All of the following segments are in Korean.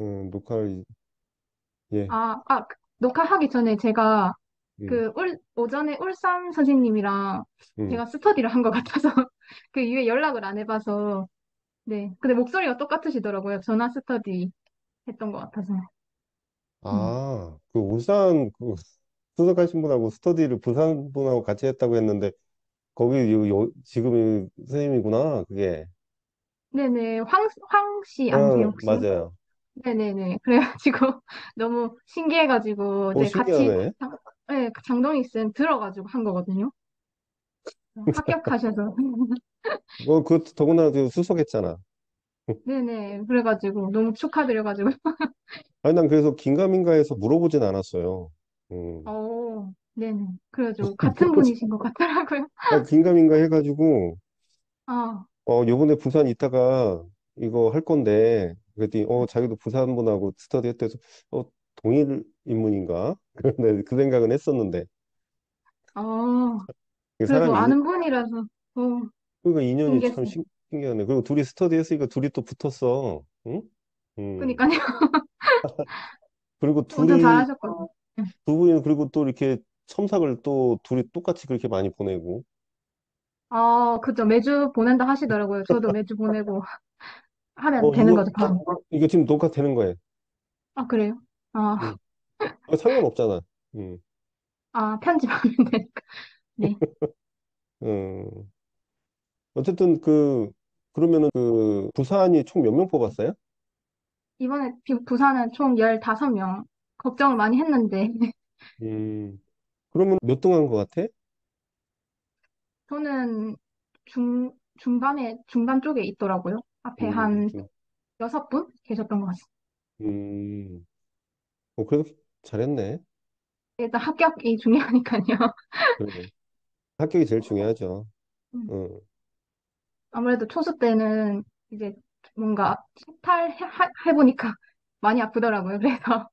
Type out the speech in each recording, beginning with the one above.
녹화를, 예, 녹화하기 전에 제가 음, 오전에 울산 선생님이랑 음. 제가 스터디를 한 것 같아서 그 이후에 연락을 안 해봐서 네. 근데 목소리가 똑같으시더라고요. 전화 스터디 했던 것 같아서. 음. 그 울산 그 수석하신 분하고 스터디를 부산 분하고 같이 했다고 했는데, 거기 지금 선생님이구나, 그게. 네네. 황 씨 아니세요, 혹시? 맞아요. 네네네. 그래가지고 너무 신기해가지고 네, 같이 신기하네. 네, 장동익 쌤 들어가지고 한 거거든요. 합격하셔서. 그것도 더구나 그 수석했잖아. 네네. 그래가지고 너무 축하드려가지고. 아니, 난 그래서 긴가민가해서 물어보진 않았어요. 음. 네네. 그래가지고 같은 분이신 것 같더라고요. 긴가민가 해가지고, 아, 요번에 부산 있다가 이거 할 건데, 그랬더니, 자기도 부산 분하고 스터디 했대서, 동일 인문인가? 그런데 그 생각은 했었는데, 어, 그 그래도 사람이, 아는 분이라서, 그러니까 인연이 참 신기했어요. 신기하네. 그리고 둘이 스터디 했으니까 둘이 또 붙었어. 응? 음. 그니까요. 그리고 엄청 잘하셨거든요. 두 분이 그리고 또 이렇게 첨삭을 또 둘이 똑같이 그렇게 많이 보내고. 그죠. 매주 보낸다 하시더라고요. 저도 매주 보내고 하면 되는 이거, 거죠, 바로. 이거 지금 녹화 되는 거예요. 아, 그래요? 응. 아, 상관없잖아. 응. 편집하면 되니까. 네. 어, 어쨌든 그러면은 부산이 총 몇 명 뽑았어요? 이번에 부산은 총 15명. 걱정을 많이 했는데, 음, 그러면 몇 등 한 것 같아? 저는 중간 쪽에 있더라고요. 앞에 음, 한 좀, 6분 계셨던 것 같습니다. 음, 그래도 잘했네. 일단 합격이 중요하니까요. 그러게. 합격이 제일 중요하죠. 음, 어. 아무래도 초수 때는 이제 뭔가 해보니까 많이 아프더라고요. 그래서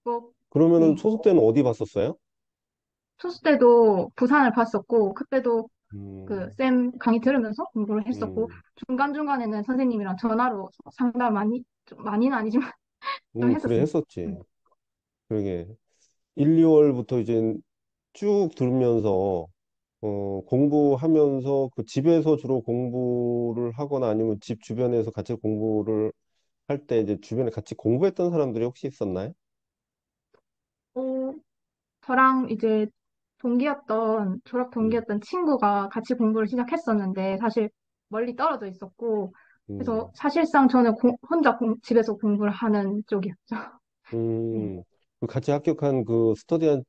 꼭, 그러면은 네. 초소 때는 어디 봤었어요? 초수 때도 부산을 봤었고, 그때도 그 음, 쌤 강의 들으면서 공부를 했었고, 음, 중간중간에는 선생님이랑 전화로 상담 좀 많이는 아니지만 좀 그래, 했었습니다. 했었지. 음. 그러게. 1, 2월부터 이제 쭉 들으면서, 공부하면서 그 집에서 주로 공부를 하거나 아니면 집 주변에서 같이 공부를 할 때 이제 주변에 같이 공부했던 사람들이 혹시 있었나요? 어, 저랑 이제 졸업 음, 동기였던 친구가 같이 공부를 시작했었는데, 사실 멀리 떨어져 있었고, 그래서 음, 사실상 저는 혼자 집에서 공부를 하는 쪽이었죠. 네. 그 같이 합격한 그 스터디한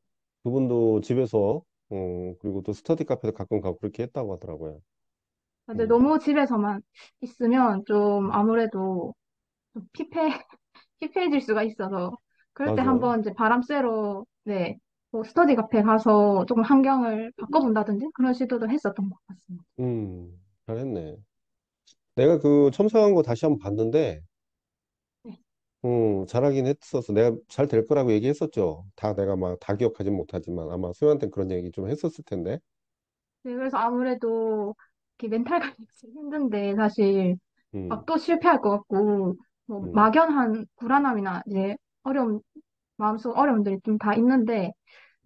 그분도 집에서, 그리고 또 스터디 카페도 가끔 가고 그렇게 했다고 하더라고요. 근데 음, 너무 집에서만 있으면 좀 아무래도 좀 피폐해질 수가 있어서, 그럴 때 맞아. 한번 이제 바람 쐬러, 네, 뭐 스터디 카페 가서 조금 환경을 바꿔본다든지 그런 시도도 했었던 것 같습니다. 잘했네. 내가 그 첨삭한 거 다시 한번 봤는데, 네. 잘하긴 했었어. 내가 잘 될 거라고 얘기했었죠. 다 내가 막 다 기억하진 못하지만 아마 소연한테 그런 얘기 좀 했었을 텐데. 네, 그래서 아무래도 이렇게 멘탈 관리가 제일 힘든데 사실 막 음, 또 실패할 것 같고 뭐 음, 막연한 불안함이나 이제 마음속 어려움들이 좀 다 있는데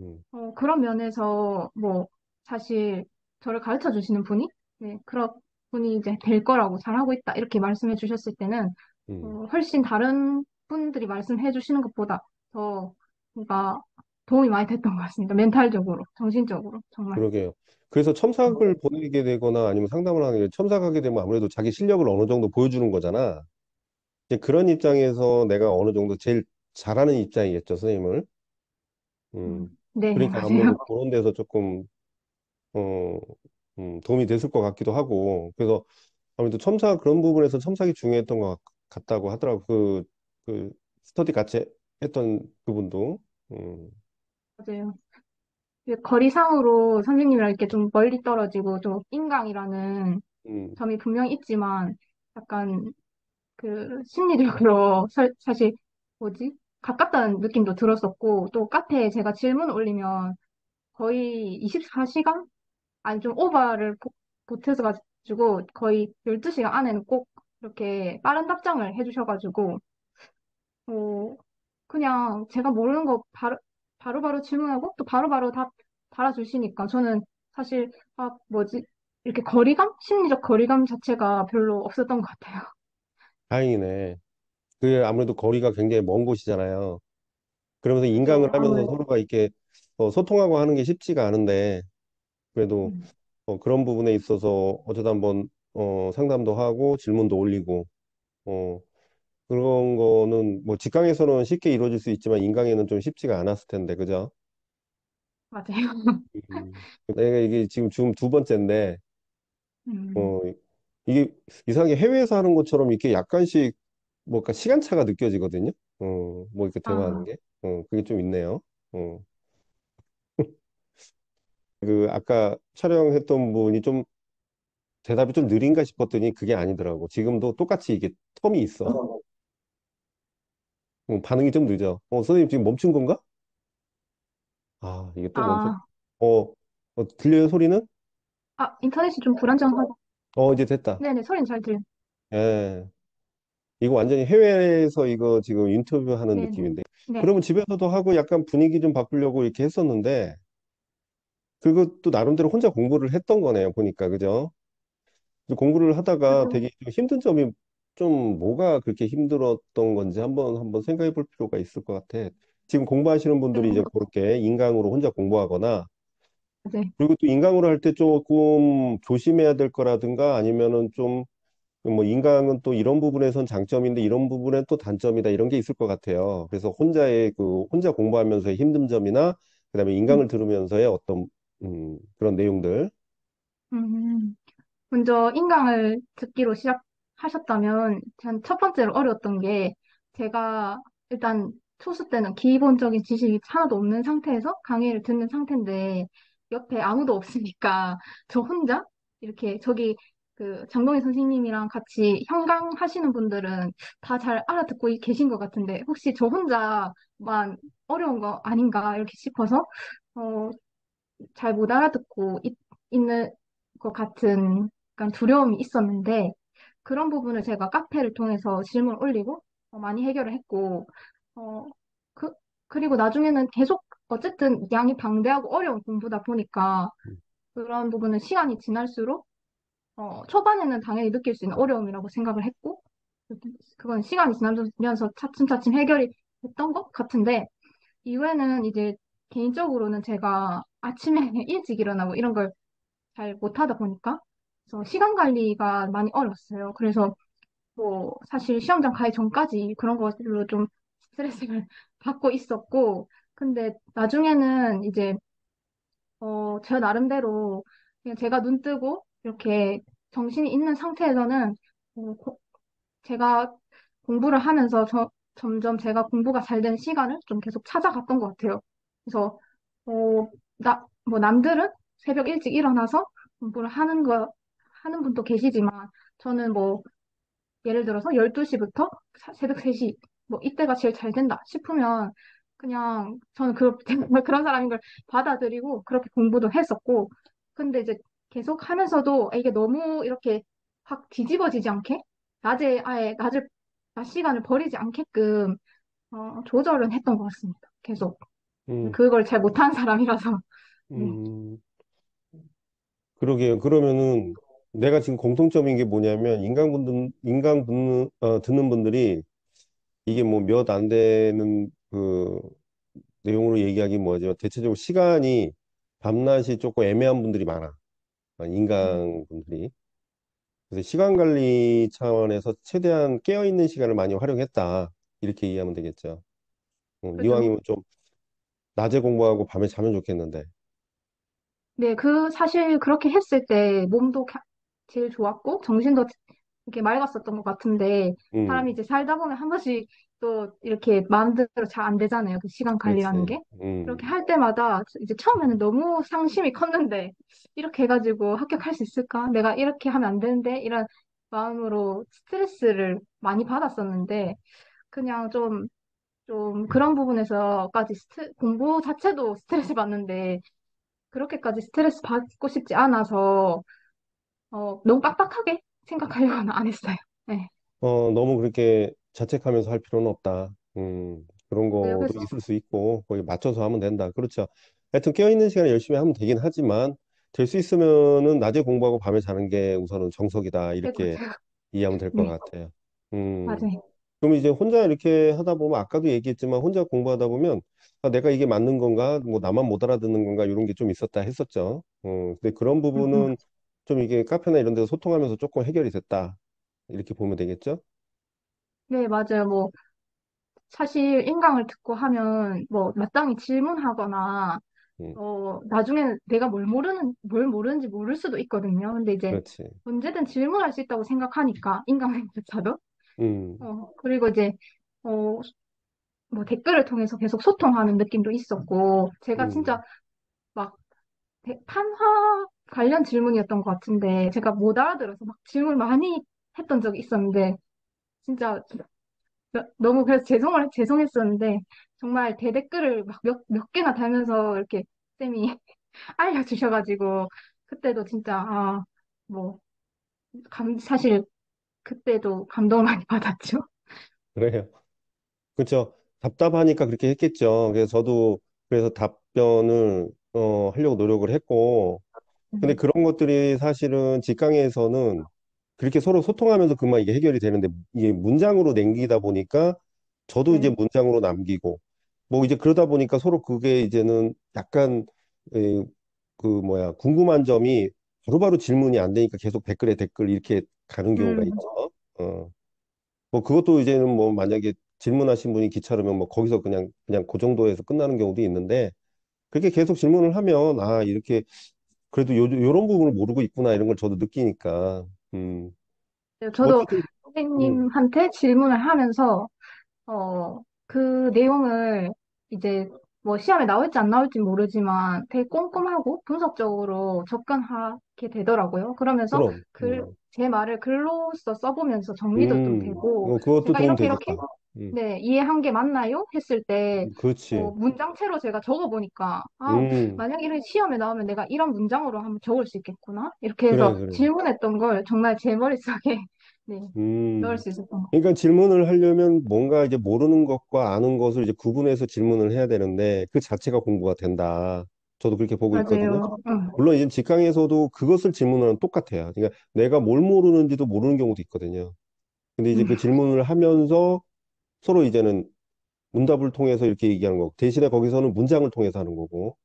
음, 그런 면에서 뭐 사실 저를 가르쳐 주시는 분이 네, 그런 분이 이제 될 거라고 잘하고 있다 이렇게 말씀해 주셨을 때는 음. 훨씬 다른 분들이 말씀해 주시는 것보다 더 뭔가 도움이 많이 됐던 것 같습니다. 멘탈적으로, 정신적으로 정말. 그러게요. 그래서 첨삭을 보내게 되거나 아니면 상담을 하는 게 첨삭하게 되면 아무래도 자기 실력을 어느 정도 보여주는 거잖아. 이제 그런 입장에서 내가 어느 정도 제일 잘하는 입장이겠죠, 선생님을. 네, 그러니까 맞아요. 아무래도 그런 데서 조금, 어, 도움이 됐을 것 같기도 하고. 그래서 아무래도 그런 부분에서 첨삭이 중요했던 것 같다고 하더라고. 그, 스터디 같이 했던 그분도. 음, 맞아요. 그 거리상으로 선생님이랑 이렇게 좀 멀리 떨어지고 좀 인강이라는 음, 점이 분명히 있지만 약간 그 심리적으로 사실 뭐지? 가깝다는 느낌도 들었었고 또 카페에 제가 질문 올리면 거의 24시간? 아니 좀 오버를 보태서 가지고 거의 12시간 안에는 꼭 이렇게 빠른 답장을 해주셔가지고 어, 그냥 제가 모르는 거 바로바로 질문하고 또 바로바로 답 달아주시니까 저는 사실, 뭐지? 이렇게 심리적 거리감 자체가 별로 없었던 것 같아요. 다행이네. 그 아무래도 거리가 굉장히 먼 곳이잖아요. 그러면서 인강을 그죠? 하면서 아무래도. 서로가 이렇게 소통하고 하는 게 쉽지가 않은데 그래도 음, 그런 부분에 있어서 어쩌다 한번 상담도 하고 질문도 올리고 어, 그런 거는 뭐 직강에서는 쉽게 이루어질 수 있지만 인강에는 좀 쉽지가 않았을 텐데 그죠? 맞아요. 내가 이게 지금 두 번째인데 음, 어, 이게 이상하게 해외에서 하는 것처럼 이렇게 약간씩 뭔가 시간차가 느껴지거든요. 뭐 이렇게 대화하는 아, 게 그게 좀 있네요. 어, 그 아까 촬영했던 분이 좀 대답이 좀 느린가 싶었더니 그게 아니더라고. 지금도 똑같이 이게 텀이 있어. 반응이 좀 늦어. 선생님 지금 멈춘 건가? 아, 이게 또 멈췄. 아, 어, 들려요, 소리는? 인터넷이 좀 불안정하고. 이제 됐다. 네네, 소리는 잘 들려요. 예. 이거 완전히 해외에서 이거 지금 인터뷰하는 네네. 느낌인데. 네. 그러면 집에서도 하고 약간 분위기 좀 바꾸려고 이렇게 했었는데, 그것도 나름대로 혼자 공부를 했던 거네요, 보니까. 그죠? 공부를 하다가 그죠. 되게 좀 힘든 점이 좀 뭐가 그렇게 힘들었던 건지 한번 생각해 볼 필요가 있을 것 같아. 지금 공부하시는 분들이 이제 그렇게 인강으로 혼자 공부하거나 네. 그리고 또 인강으로 할 때 조금 조심해야 될 거라든가 아니면은 좀 뭐 인강은 또 이런 부분에선 장점인데 이런 부분엔 또 단점이다 이런 게 있을 것 같아요. 그래서 혼자 공부하면서의 힘든 점이나 그다음에 음, 인강을 들으면서의 어떤 그런 내용들. 음. 먼저 인강을 듣기로 시작하셨다면, 전 첫 번째로 어려웠던 게, 제가 일단 초수 때는 기본적인 지식이 하나도 없는 상태에서 강의를 듣는 상태인데, 옆에 아무도 없으니까, 저 혼자 이렇게 저기 장동희 선생님이랑 같이 형강하시는 분들은 다 잘 알아듣고 계신 것 같은데, 혹시 저 혼자만 어려운 거 아닌가 이렇게 싶어서, 어, 잘 못 알아듣고 있는 것 같은 약간 두려움이 있었는데 그런 부분을 제가 카페를 통해서 질문을 올리고 많이 해결을 했고 어, 그, 그리고 나중에는 계속 어쨌든 양이 방대하고 어려운 공부다 보니까 그런 부분은 시간이 지날수록 초반에는 당연히 느낄 수 있는 어려움이라고 생각을 했고 그건 시간이 지나면서 차츰차츰 해결이 됐던 것 같은데 이후에는 이제 개인적으로는 제가 아침에 일찍 일어나고 이런 걸 잘 못하다 보니까 그래서 시간 관리가 많이 어려웠어요. 그래서 뭐 사실 시험장 가기 전까지 그런 것들로 좀 스트레스를 받고 있었고 근데 나중에는 이제 제 나름대로 그냥 제가 눈 뜨고 이렇게 정신이 있는 상태에서는 어, 제가 공부를 하면서 점점 제가 공부가 잘 되는 시간을 좀 계속 찾아갔던 것 같아요. 그래서, 뭐, 남들은 새벽 일찍 일어나서 공부를 하는 분도 계시지만, 저는 뭐, 예를 들어서 12시부터 새벽 3시, 뭐, 이때가 제일 잘 된다 싶으면, 그냥, 저는 그런 사람인 걸 받아들이고, 그렇게 공부도 했었고, 근데 이제 계속 하면서도 이게 너무 이렇게 확 뒤집어지지 않게, 낮 시간을 버리지 않게끔, 조절은 했던 것 같습니다. 계속. 음, 그걸 잘 못하는 사람이라서. 네. 음, 그러게요. 그러면은 내가 지금 공통점인 게 뭐냐면 듣는 분들이 이게 뭐 몇 안 되는 그 내용으로 얘기하기 뭐하지만 대체적으로 시간이 밤낮이 조금 애매한 분들이 많아. 음, 인강 분들이. 그래서 시간 관리 차원에서 최대한 깨어있는 시간을 많이 활용했다. 이렇게 이해하면 되겠죠. 그죠? 이왕이면 좀 낮에 공부하고 밤에 자면 좋겠는데. 네, 사실 그렇게 했을 때 몸도 제일 좋았고, 정신도 이렇게 맑았었던 것 같은데, 음, 사람이 이제 살다 보면 한 번씩 또 이렇게 마음대로 잘 안 되잖아요. 그 시간 관리라는 그렇지. 게. 그렇게 할 때마다 이제 처음에는 너무 상심이 컸는데, 이렇게 해가지고 합격할 수 있을까? 내가 이렇게 하면 안 되는데? 이런 마음으로 스트레스를 많이 받았었는데, 그냥 좀 그런 부분에서까지 공부 자체도 스트레스 받는데, 그렇게까지 스트레스 받고 싶지 않아서, 너무 빡빡하게 생각하려고는 안 했어요. 네. 너무 그렇게 자책하면서 할 필요는 없다. 그런 네, 거도 그래서 있을 수 있고, 거기 맞춰서 하면 된다. 그렇죠. 하여튼 깨어있는 시간에 열심히 하면 되긴 하지만, 될 수 있으면은 낮에 공부하고 밤에 자는 게 우선은 정석이다. 최고, 이렇게 최고. 이해하면 될 것 네, 같아요. 음, 맞아요. 그럼 이제 혼자 이렇게 하다 보면, 아까도 얘기했지만, 혼자 공부하다 보면, 아, 내가 이게 맞는 건가? 뭐, 나만 못 알아듣는 건가? 이런 게 좀 있었다 했었죠. 근데 그런 음, 음. 부분은 좀 이게 카페나 이런 데서 소통하면서 조금 해결이 됐다. 이렇게 보면 되겠죠? 네, 맞아요. 뭐, 사실 인강을 듣고 하면, 뭐, 마땅히 질문하거나, 음, 나중에는 내가 뭘 모르는지 모를 수도 있거든요. 근데 이제 그렇지. 언제든 질문할 수 있다고 생각하니까, 인강조차도. 음, 그리고 이제, 어, 뭐 댓글을 통해서 계속 소통하는 느낌도 있었고, 제가 진짜 음, 막 판화 관련 질문이었던 것 같은데, 제가 못 알아들어서 막 질문 많이 했던 적이 있었는데, 진짜 너무 그래서 죄송했었는데, 정말 대댓글을 막 몇 개나 달면서 이렇게 쌤이 알려주셔가지고, 그때도 진짜, 뭐, 사실 그때도 감동을 많이 받았죠. 그래요. 그렇죠. 답답하니까 그렇게 했겠죠. 그래서 저도 그래서 답변을 하려고 노력을 했고, 근데 네, 그런 것들이 사실은 직강에서는 그렇게 서로 소통하면서 그만 이게 해결이 되는데 이게 문장으로 남기다 보니까 저도 이제 네, 문장으로 남기고 뭐 이제 그러다 보니까 서로 그게 이제는 약간 에, 그 뭐야 궁금한 점이 바로바로 질문이 안 되니까 계속 댓글에 댓글 이렇게 가는 경우가 음, 있죠. 어. 뭐 그것도 이제는 뭐 만약에 질문하신 분이 귀찮으면 뭐 거기서 그냥 그 정도에서 끝나는 경우도 있는데 그렇게 계속 질문을 하면 아 이렇게 그래도 요런 부분을 모르고 있구나 이런 걸 저도 느끼니까 네, 뭐 저도 어쨌든 음, 선생님한테 질문을 하면서, 그 내용을 이제 뭐 시험에 나올지 안 나올지 모르지만 되게 꼼꼼하고 분석적으로 접근하게 되더라고요. 그러면서 그럼 제 말을 글로써 써보면서 정리도 좀 되고, 그것도 제가 도움 이렇게, 되겠다. 음, 네, 이해한 게 맞나요? 했을 때, 그렇지. 문장체로 제가 적어보니까, 음, 만약에 이런 시험에 나오면 내가 이런 문장으로 한번 적을 수 있겠구나? 이렇게 그래 해서 그래. 질문했던 걸 정말 제 머릿속에, 네, 넣을 음. 수 있었던 것 그러니까 질문을 하려면 뭔가 이제 모르는 것과 아는 것을 이제 구분해서 질문을 해야 되는데 그 자체가 공부가 된다. 저도 그렇게 보고 있거든요. 같아요. 맞아요. 물론 이제 직강에서도 그것을 질문하는 똑같아요. 그러니까 내가 뭘 모르는지도 모르는 경우도 있거든요. 근데 이제 응. 그 질문을 하면서 서로 이제는 문답을 통해서 이렇게 얘기하는 거고 대신에 거기서는 문장을 통해서 하는 거고.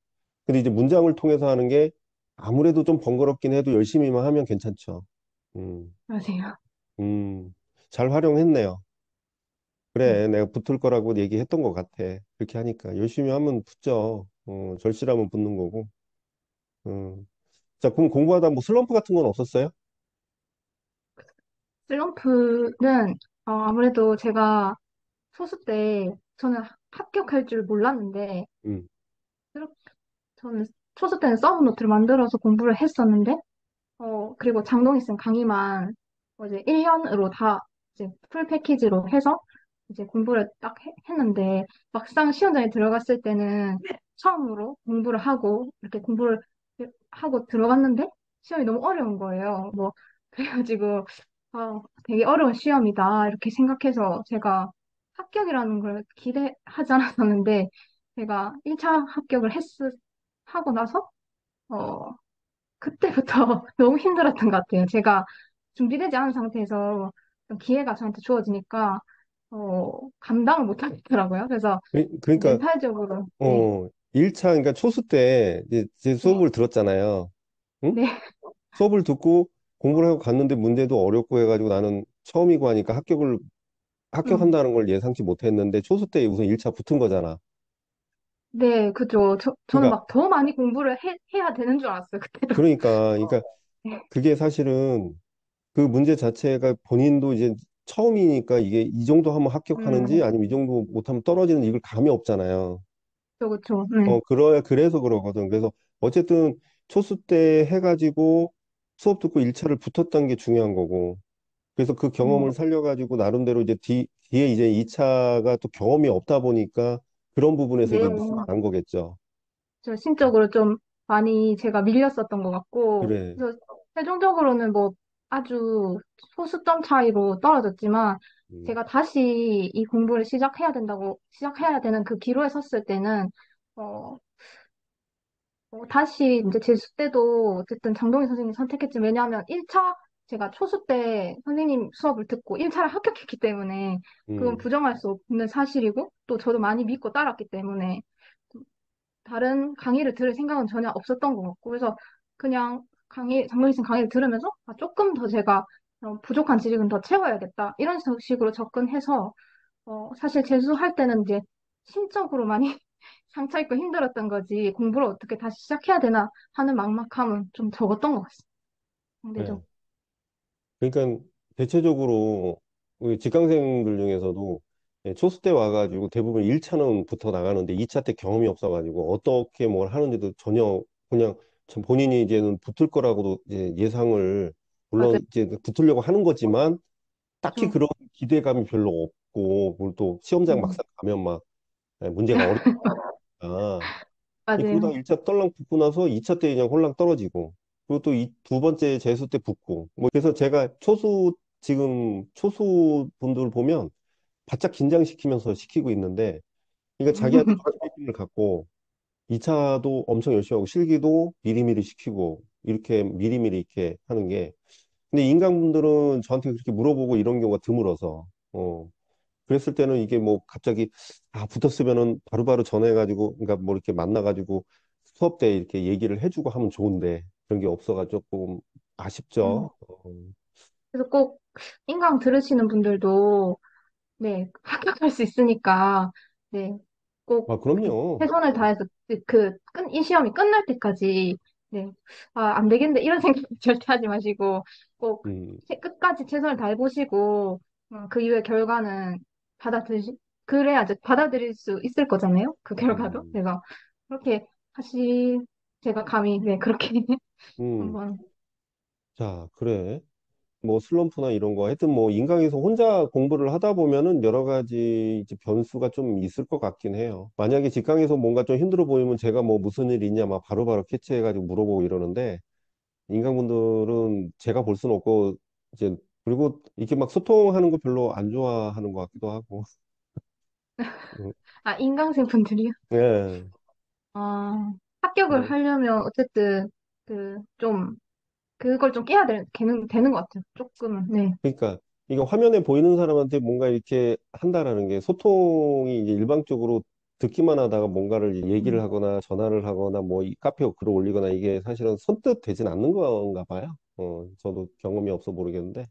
근데 이제 문장을 통해서 하는 게 아무래도 좀 번거롭긴 해도 열심히만 하면 괜찮죠. 음, 맞아요. 잘 활용했네요. 네. 그래, 내가 붙을 거라고 얘기했던 것 같아. 그렇게 하니까. 열심히 하면 붙죠. 절실하면 붙는 거고. 음. 자, 그럼 공부하다 뭐 슬럼프 같은 건 없었어요? 슬럼프는 아무래도 제가 소수 때 저는 합격할 줄 몰랐는데 음, 이렇게 저는 소수 때는 서브 노트를 만들어서 공부를 했었는데 그리고 장동희 쌤 강의만 이제 1년으로 다 이제 풀 패키지로 해서 이제 공부를 딱 했는데 막상 시험장에 들어갔을 때는 처음으로 공부를 하고 이렇게 공부를 하고 들어갔는데 시험이 너무 어려운 거예요. 뭐 그래가지고 되게 어려운 시험이다 이렇게 생각해서 제가 합격이라는 걸 기대하지 않았었는데 제가 1차 합격을 하고 나서 어, 그때부터 너무 힘들었던 것 같아요. 제가 준비되지 않은 상태에서 기회가 저한테 주어지니까, 감당을 못 하겠더라고요. 그래서 그러니까, 멘탈적으로, 네, 1차, 그러니까 초수 때 이제 제 네, 수업을 들었잖아요. 응? 네, 수업을 듣고 공부를 하고 갔는데 문제도 어렵고 해가지고 나는 처음이고 하니까 음, 합격한다는 걸 예상치 못했는데 초수 때 우선 1차 붙은 거잖아. 네, 그죠. 저는 그러니까, 막 더 많이 공부를 해야 되는 줄 알았어요. 그때도. 그러니까 네, 그게 사실은 그 문제 자체가 본인도 이제 처음이니까 이게 이 정도 하면 합격하는지 음, 아니면 이 정도 못하면 떨어지는지 이걸 감이 없잖아요. 그죠. 네, 그래서 그러거든. 그래서 어쨌든 초수 때 해가지고 수업 듣고 1차를 붙었던 게 중요한 거고. 그래서 그 음, 경험을 살려가지고 나름대로 이제 뒤에 이제 2차가 또 경험이 없다 보니까 그런 부분에서 네. 이제 느낌이 난 거겠죠. 저 심적으로 좀 많이 제가 밀렸었던 것 같고, 그래. 그래서 최종적으로는 뭐 아주 소수점 차이로 떨어졌지만, 음, 제가 다시 이 공부를 시작해야 되는 그 기로에 섰을 때는, 어, 다시 이제 재수 때도 어쨌든 장동희 선생님 선택했지. 왜냐하면 1차, 제가 초수 때 선생님 수업을 듣고 1차를 합격했기 때문에 그건 음, 부정할 수 없는 사실이고, 또 저도 많이 믿고 따랐기 때문에 다른 강의를 들을 생각은 전혀 없었던 것 같고, 그래서 그냥 장동희 선생님 강의를 들으면서 아, 조금 더 제가 부족한 지식은 더 채워야겠다. 이런 식으로 접근해서, 사실 재수할 때는 이제 심적으로 많이 상처 있고 힘들었던 거지, 공부를 어떻게 다시 시작해야 되나 하는 막막함은 좀 적었던 것 같습니다. 네. 상대적. 그러니까 대체적으로 우리 직강생들 중에서도 예, 초수 때 와가지고 대부분 1차는 붙어 나가는데 2차 때 경험이 없어가지고 어떻게 뭘 하는지도 전혀 그냥 참 본인이 이제는 붙을 거라고도 이제 예상을 맞아요. 물론 이제 붙으려고 하는 거지만 딱히 좀, 그런 기대감이 별로 없고 그리고 또 시험장 음, 막상 가면 막 예, 문제가 어렵다. 그러다 맞아요. 1차 떨랑 붙고 나서 2차 때 그냥 홀랑 떨어지고 그리고 또 이 두 번째 재수 때 붙고 뭐 그래서 제가 지금 초수 분들 보면 바짝 긴장시키면서 시키고 있는데 그러니까 자기한테 자신을 갖고 2차도 엄청 열심히 하고 실기도 미리미리 시키고 이렇게 미리미리 이렇게 하는 게 근데 인간분들은 저한테 그렇게 물어보고 이런 경우가 드물어서 그랬을 때는 이게 뭐 갑자기 붙었으면은 바로바로 전화해가지고 그러니까 뭐 이렇게 만나가지고 수업 때 이렇게 얘기를 해주고 하면 좋은데 그런 게 없어가지고 조금 음, 아쉽죠. 그래서 꼭 인강 들으시는 분들도 네, 합격할 수 있으니까, 네, 꼭 그럼요. 최선을 다해서 이 시험이 끝날 때까지, 네, 아, 안 되겠는데, 이런 생각 절대 하지 마시고, 꼭 음, 끝까지 최선을 다해보시고, 그 이후의 결과는 그래야 이제 받아들일 수 있을 거잖아요? 그 결과도. 음, 그래서, 그렇게 제가 감히, 네, 그렇게 음. 한번, 자, 그래. 뭐 슬럼프나 이런 거 하여튼 뭐 인강에서 혼자 공부를 하다 보면은 여러 가지 이제 변수가 좀 있을 것 같긴 해요. 만약에 직강에서 뭔가 좀 힘들어 보이면 제가 뭐 무슨 일 있냐 막 바로바로 캐치해가지고 물어보고 이러는데 인간분들은 제가 볼 수는 없고 이제 그리고 이렇게 막 소통하는 거 별로 안 좋아하는 것 같기도 하고. 음, 아, 인강생 분들이요? 예. 아, 합격을 뭐 하려면 어쨌든, 좀, 그걸 좀 깨야 되는 것 같아요. 조금은, 네. 그러니까 이거 화면에 보이는 사람한테 뭔가 이렇게 한다라는 게 소통이 이제 일방적으로 듣기만 하다가 뭔가를 얘기를 음, 하거나 전화를 하거나 뭐 이 카페에 글을 올리거나 이게 사실은 선뜻 되진 않는 건가 봐요. 저도 경험이 없어 모르겠는데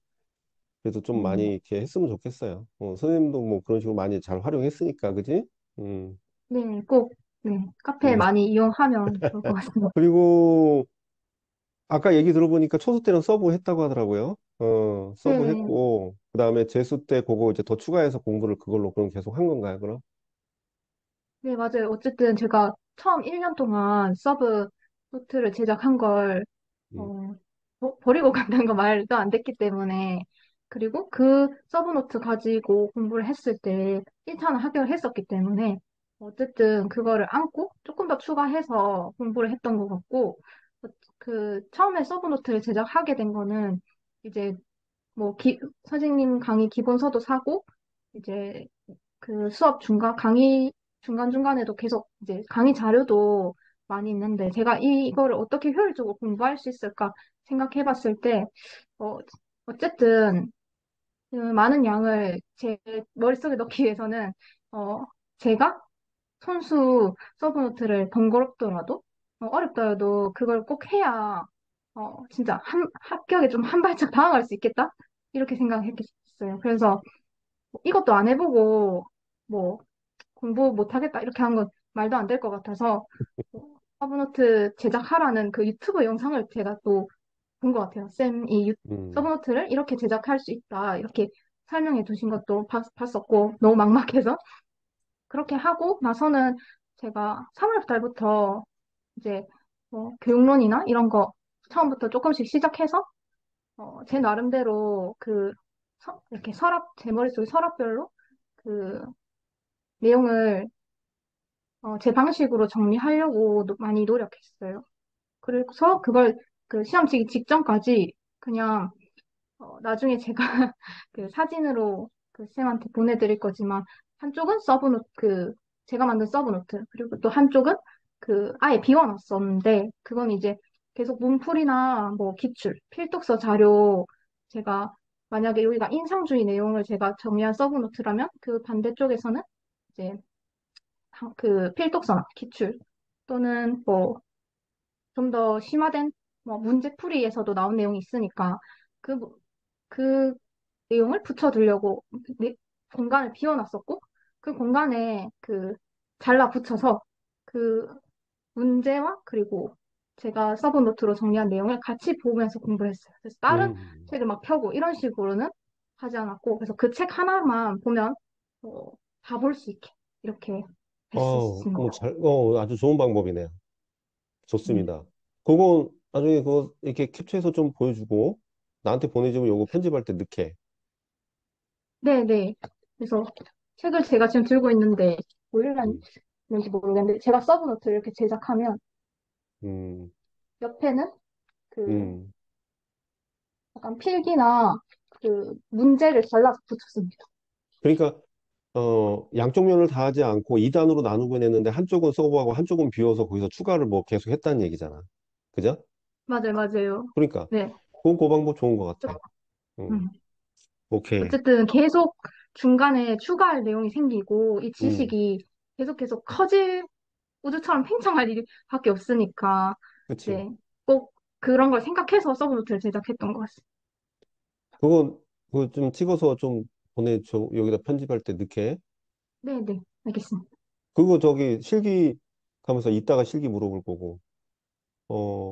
그래도 좀 많이 음. 이렇게 했으면 좋겠어요. 선생님도 뭐 그런 식으로 많이 잘 활용했으니까, 그지? 음, 네, 꼭, 네, 카페 음. 많이 이용하면 좋을 것 같습니다. 그리고 아까 얘기 들어보니까 초수 때는 서브 했다고 하더라고요. 서브 네, 했고, 그 다음에 재수 때 그거 이제 더 추가해서 공부를 그걸로 그럼 계속 한 건가요, 그럼? 네, 맞아요. 어쨌든 제가 처음 1년 동안 서브 노트를 제작한 걸, 음, 어, 버리고 간다는 거 말도 안 됐기 때문에, 그리고 그 서브 노트 가지고 공부를 했을 때 1차는 합격을 했었기 때문에, 어쨌든 그거를 안고 조금 더 추가해서 공부를 했던 것 같고, 처음에 서브 노트를 제작하게 된 거는 이제 뭐, 선생님 강의 기본서도 사고, 이제 그 강의 중간중간에도 계속 이제 강의 자료도 많이 있는데, 제가 이거를 어떻게 효율적으로 공부할 수 있을까 생각해 봤을 때, 어, 어쨌든, 많은 양을 제 머릿속에 넣기 위해서는, 어, 제가 손수 서브노트를 번거롭더라도, 어렵더라도 그걸 꼭 해야, 진짜 합격에 좀 한 발짝 다가갈 수 있겠다? 이렇게 생각했어요. 그래서 이것도 안 해보고, 뭐, 공부 못하겠다, 이렇게 한 건 말도 안 될 것 같아서, 서브노트 제작하라는 그 유튜브 영상을 제가 또 본 것 같아요. 음, 서브노트를 이렇게 제작할 수 있다, 이렇게 설명해 두신 것도 봤었고, 너무 막막해서. 그렇게 하고 나서는 제가 3월 달부터 이제 교육론이나 이런 거 처음부터 조금씩 시작해서 제 나름대로 이렇게 제 머릿속에 서랍별로 그 내용을 제 방식으로 정리하려고 많이 노력했어요. 그래서 그걸 그 시험 치기 직전까지 그냥 나중에 제가 그 사진으로 그 쌤한테 보내드릴 거지만 한쪽은 서브노트 그 제가 만든 서브노트 그리고 또 한쪽은 그 아예 비워놨었는데 그건 이제 계속 문풀이나 뭐 기출, 필독서 자료 제가 만약에 여기가 인상주의 내용을 제가 정리한 서브노트라면 그 반대쪽에서는 이제 그 필독서나 기출 또는 뭐 좀 더 심화된 뭐 문제풀이에서도 나온 내용이 있으니까 그, 그 내용을 붙여두려고 공간을 비워놨었고 그 공간에 그 잘라 붙여서 그 문제와 그리고 제가 써본 노트로 정리한 내용을 같이 보면서 공부했어요. 그래서 다른 음. 책을 막 펴고 이런 식으로는 하지 않았고 그래서 그 책 하나만 보면 어, 다 볼 수 있게 이렇게 뭐 했었습니다. 아주 좋은 방법이네요. 음. 좋습니다. 그거 나중에 그거 이렇게 캡처해서 좀 보여주고 나한테 보내주면 요거 편집할 때 넣게. 네네. 그래서 책을 제가 지금 들고 있는데 음, 보일란지 모르겠는데 제가 써본 노트를 이렇게 제작하면 음, 옆에는 그 음. 약간 필기나 그 문제를 잘라서 붙였습니다. 그러니까 양쪽 면을 다 하지 않고 2단으로 나누고 냈는데 한쪽은 서브하고 한쪽은 비워서 거기서 추가를 뭐 계속 했다는 얘기잖아. 그죠? 맞아요, 맞아요. 그러니까 네. 그 방법 좋은 것 같아. 음, 음. 오케이. 어쨌든 계속 중간에 추가할 내용이 생기고 이 음, 지식이 계속 커질 우주처럼 팽창할 일밖에 없으니까 그치. 네. 꼭 그런 걸 생각해서 서브노트를 제작했던 것 같습니다. 그거 좀 찍어서 좀 보내줘. 여기다 편집할 때 넣게. 네, 네. 알겠습니다. 그거 저기 실기 가면서 이따가 실기 물어볼 거고.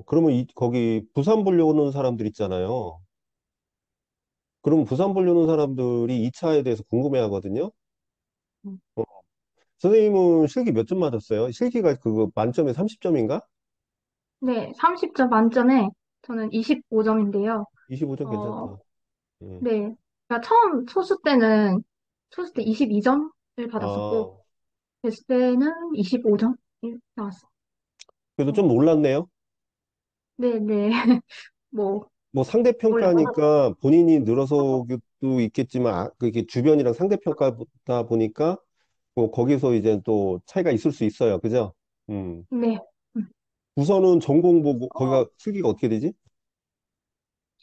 그러면 거기 부산 보려고 오는 사람들 있잖아요. 그러면 부산 보려고 오는 사람들이 2차에 대해서 궁금해 하거든요. 음. 어, 선생님은 실기 몇 점 맞았어요? 실기가 그거 만점에 30점인가? 네, 30점 만점에 저는 25점인데요. 25점 어, 괜찮다. 예. 네. 제가 처음 초수 때 22점을 받았었고, 아, 됐을 때는 25점이 나왔어요. 그래도 좀 어, 놀랐네요. 네, 네. 뭐, 뭐 원래, 상대평가니까 본인이 늘어서도 있겠지만, 그게 주변이랑 상대평가다 보니까, 뭐 거기서 이제 또 차이가 있을 수 있어요. 그죠? 음. 네. 음. 우선은 전공 보고, 어, 거기가 실기가 어떻게 되지?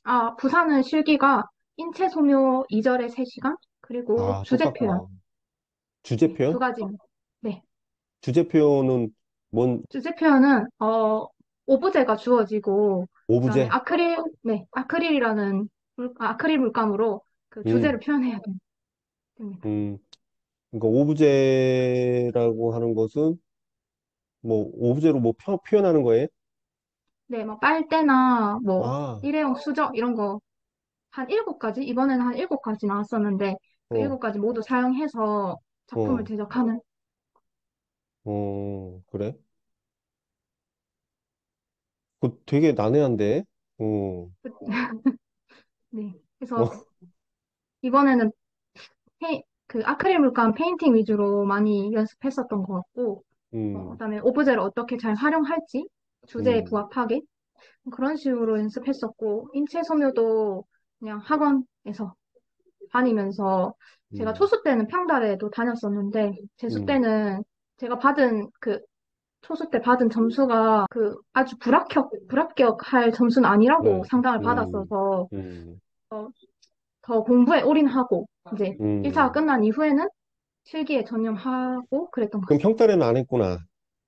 아, 부산은 실기가 인체 소묘 2절에 3시간, 그리고 아, 주제 표현. 똑같구나. 네, 두 주제표현? 가지. 네. 주제표현은 뭔, 주제 표현은, 오브제가 주어지고, 그다음에 오브제? 아크릴이라는, 아크릴 물감으로 그 음, 주제를 표현해야 됩니다. 음. 그러니까 오브제라고 하는 것은 뭐, 오브제로 뭐 표현하는 거예요? 네, 뭐 빨대나 뭐 아, 일회용 수저 이런 거 한 7가지? 이번에는 한 7가지 나왔었는데 그 어, 7가지 모두 사용해서 작품을 어, 제작하는 그래? 그 되게 난해한데? 어, 네. 어, 그래서 이번에는 그 아크릴 물감 페인팅 위주로 많이 연습했었던 것 같고 음, 그다음에 오브제를 어떻게 잘 활용할지 주제에 음, 부합하게 그런 식으로 연습했었고 인체 소묘도 그냥 학원에서 다니면서 제가 음, 초수 때는 평달에도 다녔었는데 재수 음, 때는 제가 받은 그 초수 때 받은 점수가 그 아주 불합격할 점수는 아니라고 그래, 상담을 받았어서 음, 어, 더 공부에 올인하고 이제 1차가 음. 끝난 이후에는 실기에 전념하고 그랬던 것 그럼 같습니다. 평가를 안 했구나.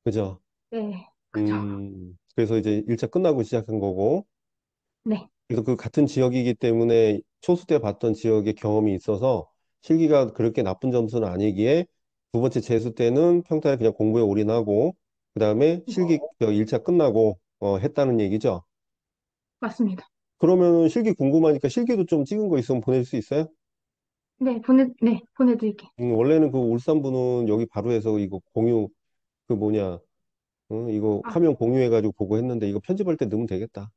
그죠? 네, 그쵸. 그래서 이제 1차 끝나고 시작한 거고, 네, 그래서 그 같은 지역이기 때문에 초수 때 봤던 지역의 경험이 있어서 실기가 그렇게 나쁜 점수는 아니기에 두 번째 재수 때는 평타에 그냥 공부에 올인하고 그 다음에 네, 실기 1차 끝나고 했다는 얘기죠. 맞습니다. 그러면 실기 궁금하니까 실기도 좀 찍은 거 있으면 보낼 수 있어요? 네, 보내드릴게요. 원래는 그 울산분은 여기 바로 해서 이거 공유 그 뭐냐 이거 아, 화면 공유해가지고 보고 했는데 이거 편집할 때 넣으면 되겠다.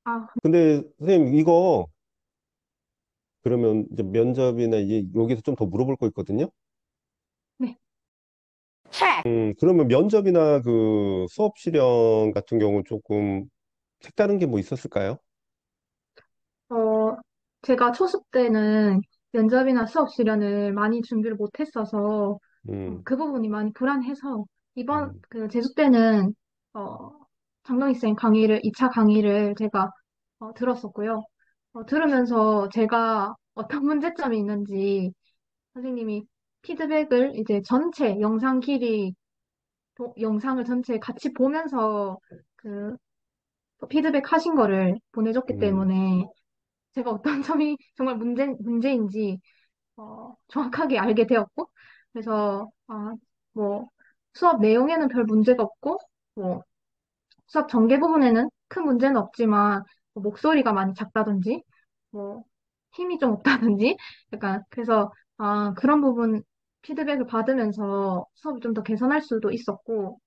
아, 근데 선생님 이거 그러면 이제 면접이나 이제 여기서 좀 더 물어볼 거 있거든요. 네. 그러면 면접이나 그 수업 실현 같은 경우 조금 색다른 게 뭐 있었을까요? 어, 제가 초수 때는 면접이나 수업 시련을 많이 준비를 못했어서 음, 그 부분이 많이 불안해서 이번 음, 그 제주 때는 어, 장동희 쌤 강의를 2차 강의를 제가 들었었고요. 들으면서 제가 어떤 문제점이 있는지 선생님이 피드백을 이제 전체 영상 길이 영상을 전체 같이 보면서 그 피드백 하신 거를 보내줬기 음, 때문에 제가 어떤 점이 정말 문제인지 정확하게 알게 되었고, 그래서, 뭐, 수업 내용에는 별 문제가 없고, 뭐, 수업 전개 부분에는 큰 문제는 없지만, 뭐 목소리가 많이 작다든지, 뭐, 힘이 좀 없다든지, 약간, 그래서, 그런 부분 피드백을 받으면서 수업을 좀 더 개선할 수도 있었고,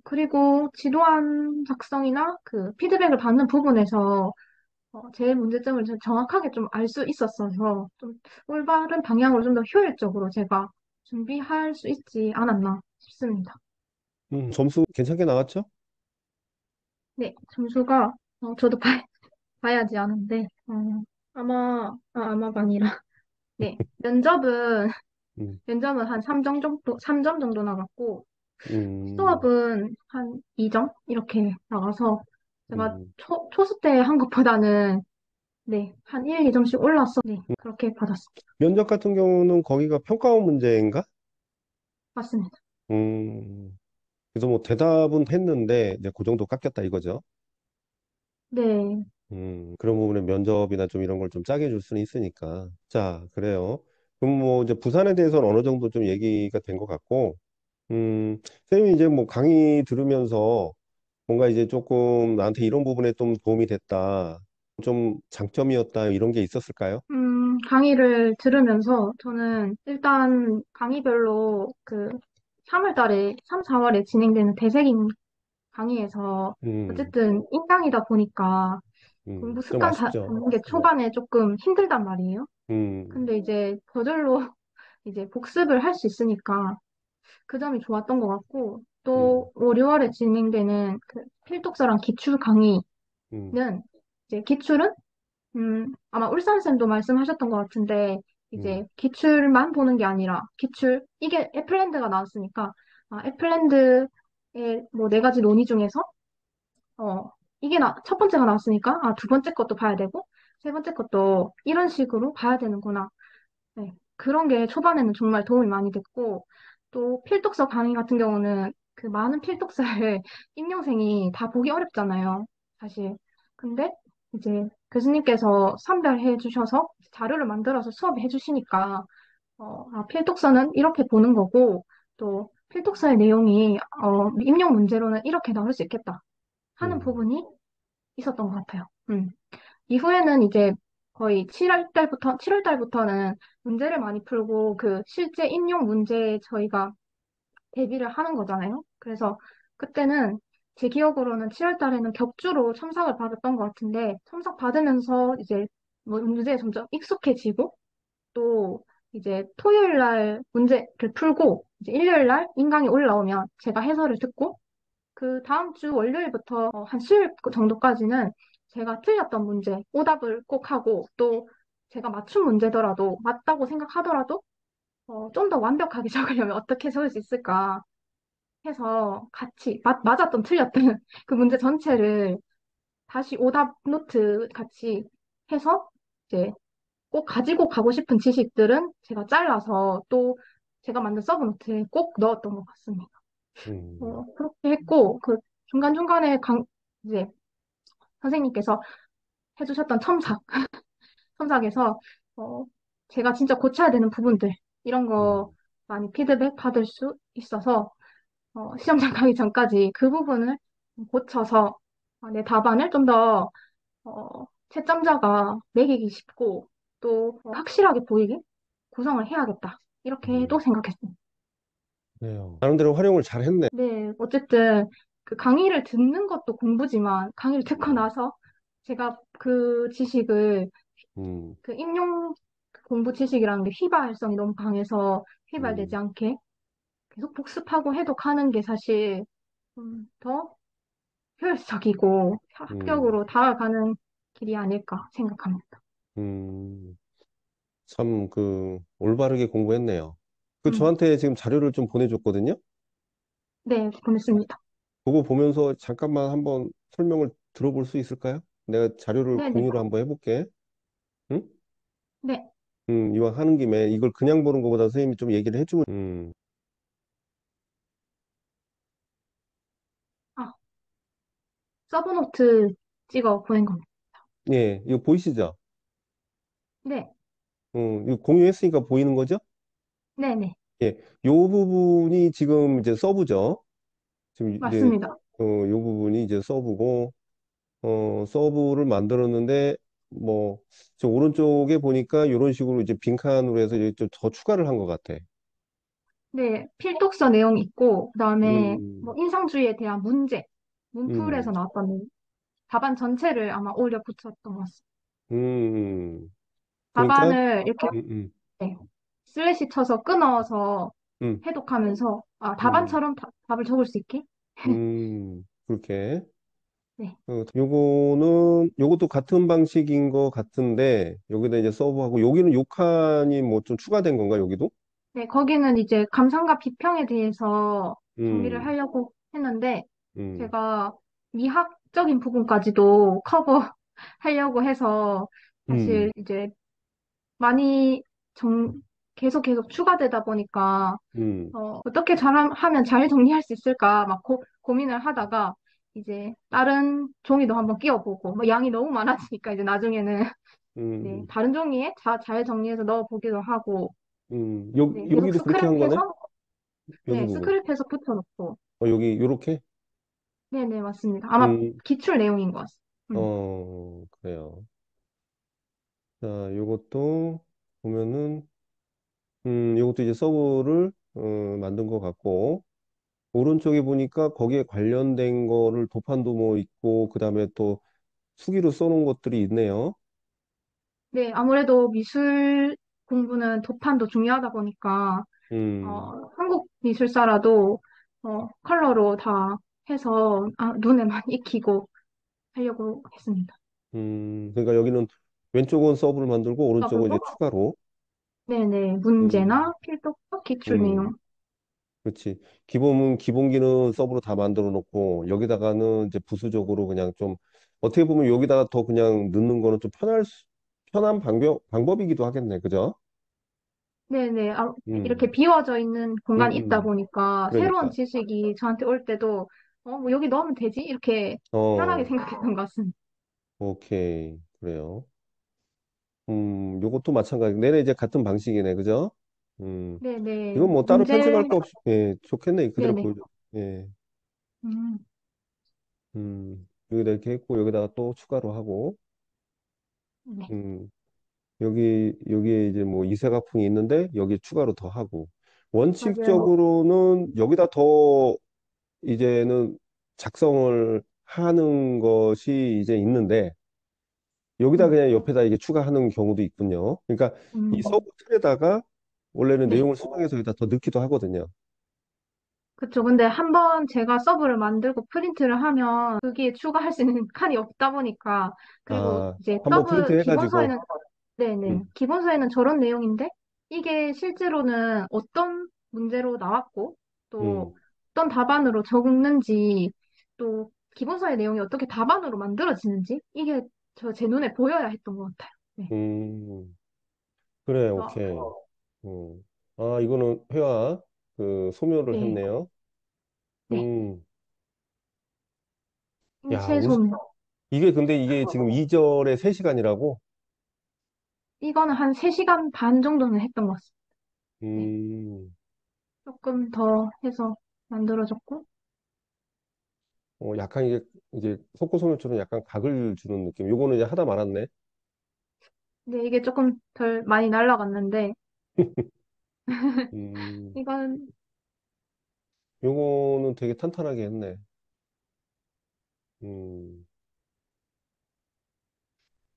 그리고 지도안 작성이나 그 피드백을 받는 부분에서 제 문제점을 좀 정확하게 좀 알 수 있었어서 좀 올바른 방향으로 좀 더 효율적으로 제가 준비할 수 있지 않았나 싶습니다. 점수 괜찮게 나왔죠? 네, 점수가 저도 봐야지 아는데 아마가 아니라 네, 음, 면접은 한 3점 정도 나갔고 음, 수업은 한 2점 이렇게 나가서 제가 음. 초수 때 한 것보다는 네, 한 1, 2점씩 올라서 네, 그렇게 받았습니다. 면접 같은 경우는 거기가 평가원 문제인가? 맞습니다. 음, 그래서 뭐 대답은 했는데 이제 그 정도 깎였다 이거죠. 네. 그런 부분에 면접이나 좀 이런 걸 좀 짜게 줄 수는 있으니까. 자, 그래요. 그럼 뭐 이제 부산에 대해서는 어느 정도 좀 얘기가 된 것 같고, 쌤이 이제 뭐 강의 들으면서 뭔가 이제 조금 나한테 이런 부분에 좀 도움이 됐다. 좀 장점이었다. 이런 게 있었을까요? 강의를 들으면서 저는 일단 강의별로 그 3월 달에, 3, 4월에 진행되는 대세김 강의에서 음, 어쨌든 인강이다 보니까 공부 좀 습관 아쉽죠. 잡는 게 음, 초반에 조금 힘들단 말이에요. 음, 근데 이제 저절로 이제 복습을 할 수 있으니까 그 점이 좋았던 것 같고 음, 또 5, 6월에 진행되는 그 필독서랑 기출 강의는 음, 이제 기출은 아마 울산쌤도 말씀하셨던 것 같은데, 음, 이제 기출만 보는 게 아니라, 이게 애플랜드가 나왔으니까, 애플랜드의 뭐 네 가지 논의 중에서, 어, 첫 번째가 나왔으니까, 두 번째 것도 봐야 되고, 세 번째 것도 이런 식으로 봐야 되는구나. 네. 그런 게 초반에는 정말 도움이 많이 됐고, 또 필독서 강의 같은 경우는 그 많은 필독서를 임용생이 다 보기 어렵잖아요. 사실. 근데 이제 교수님께서 선별해 주셔서 자료를 만들어서 수업해 주시니까, 필독서는 이렇게 보는 거고, 또 필독서의 내용이, 임용 문제로는 이렇게 나올 수 있겠다 하는 음, 부분이 있었던 것 같아요. 이후에는 이제 거의 7월 달부터는 문제를 많이 풀고 그 실제应용 문제에 저희가 대비를 하는 거잖아요. 그래서 그때는 제 기억으로는 7월 달에는 격주로 첨삭을 받았던 것 같은데 첨삭 받으면서 이제 뭐 문제에 점점 익숙해지고 또 이제 토요일 날 문제를 풀고 이제 일요일 날 인강이 올라오면 제가 해설을 듣고 그 다음 주 월요일부터 한 수요일 정도까지는 제가 틀렸던 문제, 오답을 꼭 하고 또 제가 맞춘 문제더라도 맞다고 생각하더라도 좀 더 완벽하게 적으려면 어떻게 적을 수 있을까 해서 같이 맞았던 틀렸던 그 문제 전체를 다시 오답 노트 같이 해서 이제 꼭 가지고 가고 싶은 지식들은 제가 잘라서 또 제가 만든 서브노트에 꼭 넣었던 것 같습니다. 음, 그렇게 했고, 그 중간중간에 이제 선생님께서 해주셨던 첨삭에서, 어, 제가 진짜 고쳐야 되는 부분들, 이런 거 음, 많이 피드백 받을 수 있어서, 시험장 가기 전까지 그 부분을 고쳐서 내 답안을 좀 더, 채점자가 매기기 쉽고, 또 확실하게 보이게 구성을 해야겠다. 이렇게 또 음. 생각했습니다. 그래요. 나름대로 활용을 잘 했네. 네, 어쨌든 그 강의를 듣는 것도 공부지만 강의를 듣고 음, 나서 제가 그 지식을 음, 그应용 공부 지식이라는 게 휘발성이 너무 강해서 휘발되지 음, 않게 계속 복습하고 해독하는 게 사실 더 효율적이고 음, 합격으로 다가가는 길이 아닐까 생각합니다. 음. 참 그 올바르게 공부했네요. 그 음, 저한테 지금 자료를 좀 보내줬거든요. 네, 보냈습니다. 그거 보면서 잠깐만 한번 설명을 들어볼 수 있을까요? 내가 자료를 네네. 공유를 한번 해볼게. 응? 네. 이왕 하는 김에 이걸 그냥 보는 것보다 선생님이 좀 얘기를 해주면, 아, 서브노트 찍어 보낸 겁니다. 예, 이거 보이시죠? 네, 이거 공유했으니까 보이는 거죠? 네네. 예, 요 부분이 지금 이제 서브죠. 지금 이제, 맞습니다. 요 부분이 이제 서브고, 서브를 만들었는데, 뭐, 저 오른쪽에 보니까 이런 식으로 이제 빈칸으로 해서 이제 좀 더 추가를 한 것 같아. 네, 필독서 내용이 있고, 그다음에 음, 뭐 인상주의에 대한 문제, 문풀에서 음, 나왔던 답안 전체를 아마 올려 붙였던 것 같습니다. 음. 그러니까, 답안을 이렇게 음, 음, 네, 슬래시 쳐서 끊어서 음, 해독하면서 음, 답안처럼 답을 적을 수 있게. 그렇게. 네, 요것도 같은 방식인 것 같은데, 여기다 이제 서브하고, 여기는 요 칸이 뭐 좀 추가된 건가, 여기도? 네, 거기는 이제 감상과 비평에 대해서 정리를 음, 하려고 했는데, 음, 제가 미학적인 부분까지도 커버하려고 해서, 음, 사실 이제 많이 정, 계속 추가되다 보니까, 음, 어떻게 하면 잘 정리할 수 있을까 막 고민을 하다가, 이제 다른 종이도 한번 끼워보고, 뭐 양이 너무 많아지니까 이제 나중에는, 네, 음, 다른 종이에 잘 정리해서 넣어보기도 하고, 네, 계속 여기도 그렇게 한 거네? 스크랩해서 여기 네, 부분. 스크립트에서 붙여놓고. 여기, 요렇게? 네네, 맞습니다. 아마 음, 기출 내용인 것 같습니다. 그래요. 자, 요것도 보면은, 요것도 이제 서브를, 만든 것 같고, 오른쪽에 보니까 거기에 관련된 거를 도판도 뭐 있고, 그 다음에 또 수기로 써놓은 것들이 있네요. 네, 아무래도 미술 공부는 도판도 중요하다 보니까, 음, 한국 미술사라도, 컬러로 다 해서, 눈에 많이 익히고 하려고 했습니다. 그러니까 여기는 왼쪽은 서브를 만들고, 오른쪽은 이제 더블로? 추가로. 네네, 음, 문제나 필독서, 기출 음. 내용. 그렇지. 기본기는 서브로 다 만들어 놓고, 여기다가는 이제 부수적으로 그냥 좀, 어떻게 보면 여기다가 더 그냥 넣는 거는 좀 편한 방법이기도 하겠네. 그죠? 네네, 이렇게 음, 비워져 있는 음, 공간이 있다 보니까 새로운 그러니까. 지식이 저한테 올 때도, 뭐 여기 넣으면 되지? 이렇게 편하게 어, 생각했던 것 같습니다. 오케이. 그래요. 요것도 마찬가지. 내내 이제 같은 방식이네. 그죠? 음, 네네. 이건 뭐 따로 편집할 거 없이, 예, 좋겠네. 그대로 네네. 보여줘. 예, 음, 여기다 이렇게 했고, 여기다가 또 추가로 하고, 네. 음, 여기에 이제 뭐 이색화풍이 있는데 여기 추가로 더 하고 맞아요. 원칙적으로는 여기다 더 이제는 작성을 하는 것이 이제 있는데 여기다 음, 그냥 옆에다 이게 추가하는 경우도 있군요. 그러니까 이 음, 서브 틀에다가 원래는 네. 내용을 수정해서 여기다 더 넣기도 하거든요. 그쵸. 근데 한번 제가 서브를 만들고 프린트를 하면 거기에 추가할 수 있는 칸이 없다 보니까 그리고 아, 이제 한번 프린트 서브 해가지고 기본서에는 네네. 음, 기본서에는 저런 내용인데 이게 실제로는 어떤 문제로 나왔고 또 음, 어떤 답안으로 적는지 또 기본서의 내용이 어떻게 답안으로 만들어지는지 이게 제 눈에 보여야 했던 것 같아요. 네. 음, 그래, 그래서 오케이. 음. 아, 이거는 회화 소묘를 네. 했네요. 네. 음. 야, 최소 이게 근데 이게 지금 2절에 3시간이라고? 이거는 한 3시간 반 정도는 했던 것 같습니다. 네. 음, 조금 더 해서 만들어졌고 약간 이제 속고소녀처럼 약간 각을 주는 느낌. 요거는 이제 하다 말았네. 근데 이게 조금 덜 많이 날라갔는데 음, 이건 요거는 되게 탄탄하게 했네. 음,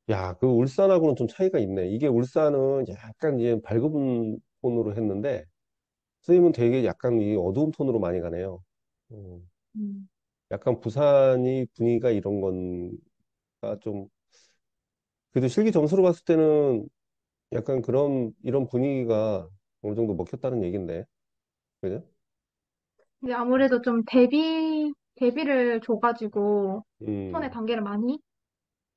야, 그 울산하고는 좀 차이가 있네. 이게 울산은 약간 이제 밝은 톤으로 했는데, 선생님은 되게 약간 이 어두운 톤으로 많이 가네요. 음, 음, 약간 부산이 분위기가 이런 건가 좀, 그래도 실기 점수로 봤을 때는 약간 그런, 이런 분위기가 어느 정도 먹혔다는 얘긴데. 그죠? 근데 아무래도 좀 대비를 줘가지고 손의 음, 단계를 많이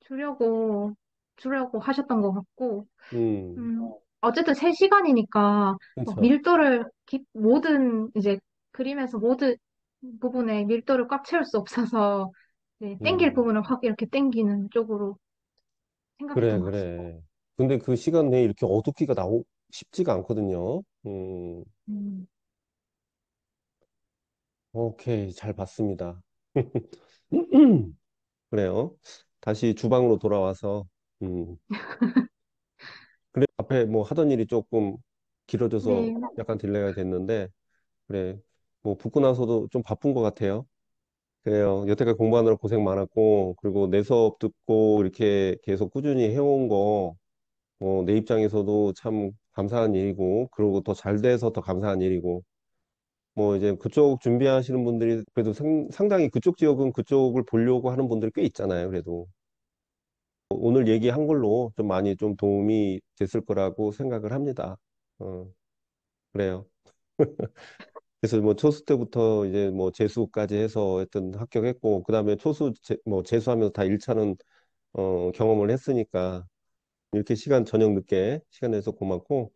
주려고, 주려고 하셨던 것 같고, 음, 음, 어쨌든 3시간이니까 그렇죠. 밀도를, 모든 이제 그림에서 모든 부분에 밀도를 꽉 채울 수 없어서, 네, 땡길 음, 부분을 확 이렇게 땡기는 쪽으로 그래, 생각했던 것 같습니다. 그래. 근데 그 시간 내에 이렇게 어둡기가 쉽지가 않거든요. 음, 오케이, 잘 봤습니다. 그래요. 다시 주방으로 돌아와서, 음, 그래, 앞에 뭐 하던 일이 조금 길어져서 네, 약간 딜레이가 됐는데, 그래, 뭐 붙고 나서도 좀 바쁜 것 같아요. 그래요. 여태까지 공부하느라 고생 많았고, 그리고 내 수업 듣고 이렇게 계속 꾸준히 해온 거, 내 입장에서도 참 감사한 일이고, 그리고 더 잘 돼서 더 감사한 일이고, 뭐 이제 그쪽 준비하시는 분들이 그래도 상당히 그쪽 지역은 그쪽을 보려고 하는 분들이 꽤 있잖아요. 그래도 오늘 얘기한 걸로 좀 많이 좀 도움이 됐을 거라고 생각을 합니다. 어, 그래요. 그래서 뭐 초수 때부터 이제 뭐 재수까지 해서 하여튼 합격했고, 그 다음에 뭐 재수하면서 다 1차는 경험을 했으니까 이렇게 저녁 늦게 시간 내서 고맙고,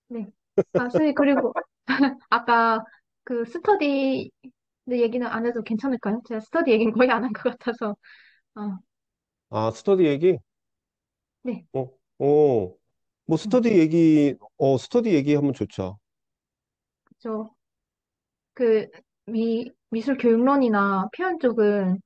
네. 아, 선생님, 그리고 아까 그 스터디 얘기는 안 해도 괜찮을까요? 제가 스터디 얘기는 거의 안 한 것 같아서. 아, 아, 스터디 얘기? 네. 어, 어, 뭐 음, 스터디 얘기하면 좋죠. 저, 그, 미술 교육론이나 표현 쪽은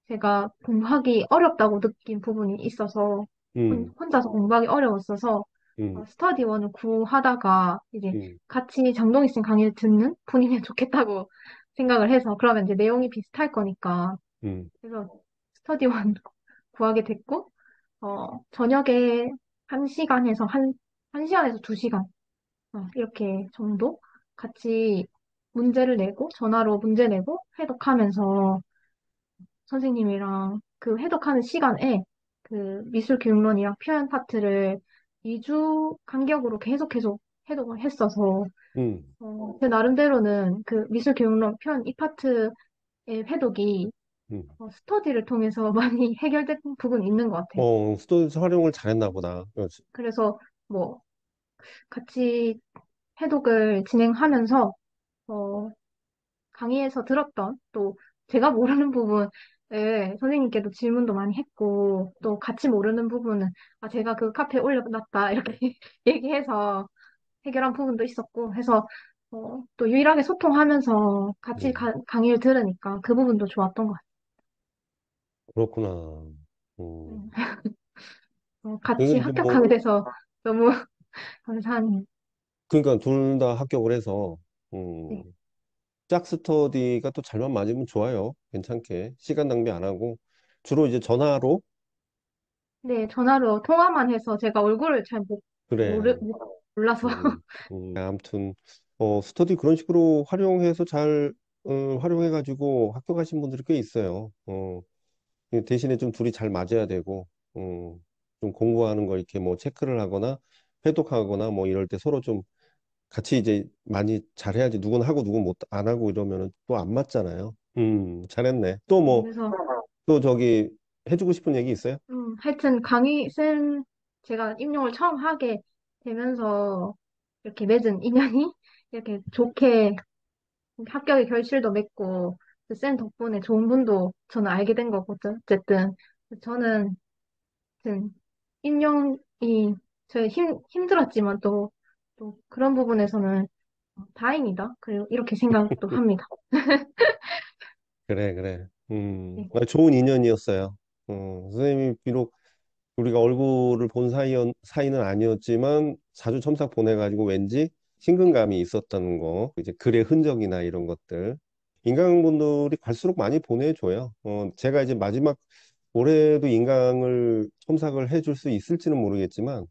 제가 공부하기 어렵다고 느낀 부분이 있어서, 음, 혼자서 공부하기 어려웠어서, 음, 스터디원을 구하다가, 이제 음, 같이 장동희 쌤 강의를 듣는 분이면 좋겠다고 생각을 해서, 그러면 이제 내용이 비슷할 거니까, 음, 그래서 스터디원 구하게 됐고, 저녁에 1시간에서 2시간, 이렇게 정도 같이 문제를 내고, 전화로 문제 내고, 해독하면서 선생님이랑 그 해독하는 시간에 그 미술 교육론이랑 표현 파트를 2주 간격으로 계속 해독을 했어서, 음, 제 나름대로는 그 미술 교육론 표현 이 파트의 해독이 음. 스터디를 통해서 많이 해결된 부분이 있는 것 같아요. 스터디 활용을 잘했나 보다. 그래서 뭐 같이 해독을 진행하면서 어, 강의에서 들었던 또 제가 모르는 부분을 선생님께도 질문도 많이 했고 또 같이 모르는 부분은 제가 그 카페에 올려놨다 이렇게 얘기해서 해결한 부분도 있었고 해서 또 유일하게 소통하면서 같이 음, 강의를 들으니까 그 부분도 좋았던 것 그렇구나. 같아요. 음. 같이 이게 이제 뭐, 합격하게 돼서 너무 감사하네요. 그러니까 둘 다 합격을 해서, 네. 짝 스터디가 또 잘만 맞으면 좋아요. 괜찮게. 시간 낭비 안 하고. 주로 이제 전화로? 네, 전화로 통화만 해서 제가 얼굴을 잘 그래. 몰라서. 아무튼, 스터디 그런 식으로 활용해서 활용해가지고 합격하신 분들이 꽤 있어요. 대신에 좀 둘이 잘 맞아야 되고, 좀 공부하는 거 이렇게 뭐 체크를 하거나 회독하거나 뭐 이럴 때 서로 좀 같이 이제 많이 잘해야지. 누군 하고 누군 못, 안 하고 이러면은 또 안 맞잖아요. 잘했네. 또 뭐, 그래서, 또 저기 해주고 싶은 얘기 있어요? 하여튼 제가 임용을 처음 하게 되면서 이렇게 맺은 인연이 이렇게 좋게 합격의 결실도 맺고, 그센 덕분에 좋은 분도 저는 알게 된 거거든. 어쨌든, 저는, 하여튼, 임용이 힘들었지만 또 그런 부분에서는 다행이다. 그리고 이렇게 생각도 합니다. 그래, 그래. 네. 좋은 인연이었어요. 선생님이 비록 우리가 얼굴을 본 사이는 아니었지만 자주 첨삭 보내가지고 왠지 친근감이 있었던 거, 이제 글의 흔적이나 이런 것들. 인강분들이 갈수록 많이 보내줘요. 제가 이제 마지막 올해도 인강을 첨삭을 해줄 수 있을지는 모르겠지만,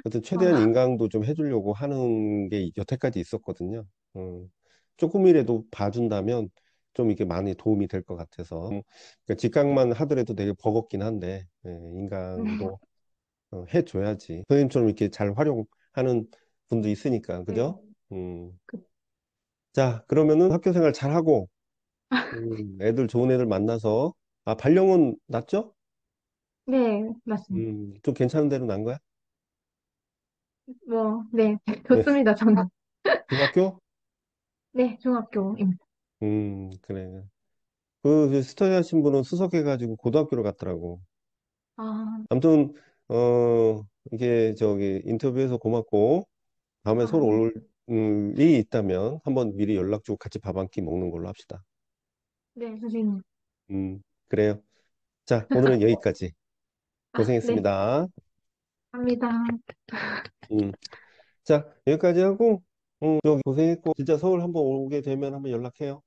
하여튼 최대한 아, 인강도 좀 해주려고 하는 게 여태까지 있었거든요. 조금이라도 봐준다면 좀 이게 많이 도움이 될 것 같아서. 그러니까 직강만 하더라도 되게 버겁긴 한데, 인강도 해줘야지. 선생님처럼 이렇게 잘 활용하는 분도 있으니까, 네. 그죠? 음. 그, 자, 그러면은 학교 생활 잘하고, 애들, 좋은 애들 만나서, 아, 발령은 났죠? 네, 맞습니다. 좀 괜찮은 대로 난 거야? 뭐, 네, 네. 좋습니다, 저는. 중학교? 네, 중학교입니다. 그래. 그 스터디 하신 분은 수석해가지고 고등학교를 갔더라고. 아, 아무튼, 이게 저기 인터뷰해서 고맙고, 다음에 서로 네. 올 일이 있다면 한번 미리 연락 주고 같이 밥 한 끼 먹는 걸로 합시다. 네, 선생님. 그래요. 자, 오늘은 여기까지. 네, 고생했습니다. 합니다. 음, 자, 여기까지 하고, 여기 고생했고, 진짜 서울 한번 오게 되면 한번 연락해요.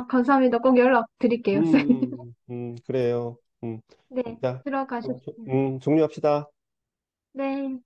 감사합니다. 꼭 연락 드릴게요, 선생님. 그래요. 네, 자, 들어가십시오. 종료합시다. 네.